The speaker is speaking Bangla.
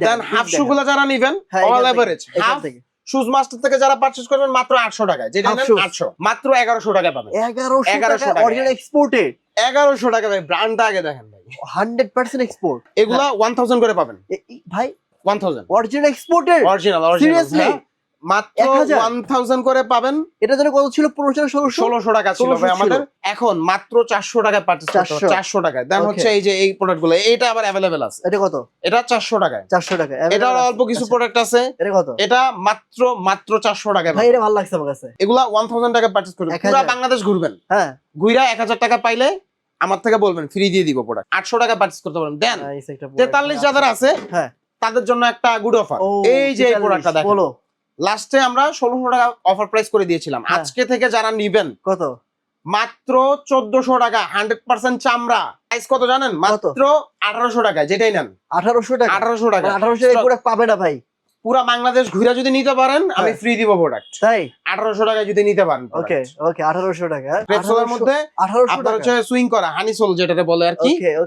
দেন হাফ শু গুলো যারা নেবেন all average half shoes master থেকে যারা পারচেজ করবেন মাত্র 800 টাকায়, যেটা নেন 800 মাত্র 1100 টাকায় পাবেন। 1100 টাকা অরিজিনাল এক্সপোর্টেড। 1100 টাকা ভাই, ব্র্যান্ডটা আগে দেখেন ভাই, 100% এক্সপোর্ট। এগুলা 1000 করে পাবেন ভাই, 1000 অরিজিনাল এক্সপোর্টেড, অরিজিনাল সিরিয়াসলি মাত্র 1000 করে পাবেন। এটা ধরে কত ছিল? 1600 টাকা ছিল ভাই আমাদের, এখন মাত্র 400 টাকায় পারচেজ করতে হবে। 400 টাকায় দেন হচ্ছে এই যে এই প্রোডাক্টগুলো, এটা আবার अवेलेबल আছে। এটা কত? এটা 400 টাকায়। 400 টাকা। এটা অল্প কিছু প্রোডাক্ট আছে। এটা কত? এটা মাত্র 400 টাকায় ভাই এটা ভালো লাগছে আমার কাছে। এগুলা 1000 টাকা পারচেজ করবেন, পুরো বাংলাদেশ ঘুরবেন। হ্যাঁ, ঘুরা 1000 টাকা পাইলে আমার থেকে বলবেন, ফ্রি দিয়ে দিব প্রোডাক্ট। 800 টাকা পারচেজ করতে পারেন। দেন 43 যাদের আছে হ্যাঁ তাদের জন্য একটা গুড অফার। এই যে এই প্রোডাক্টটা দেখেন, বলো। লাস্টে আমরা 1600 টাকা অফার প্রাইস করে দিয়েছিলাম, আজকে থেকে যারা নিবেন কত? মাত্র 1400 টাকা, 100% চামড়া। প্রাইস কত জানেন? মাত্র 1800 টাকা, যেটাই নেন 1800 টাকা। 1800 টাকা। 1800 টাকা প্রোডাক্ট পাবে না ভাই। পুরা বাংলাদেশ ঘুরে যদি নিতে পারেন আমি ফ্রি দিব প্রোডাক্ট। তাই 1800 টাকা যদি নিতে পারেন। ওকে ওকে, 1800 টাকা। রেপসোলের মধ্যে 1800 আপনার টাকা হচ্ছে সুইং করা হানি সোল যেটাতে বলে আর কি,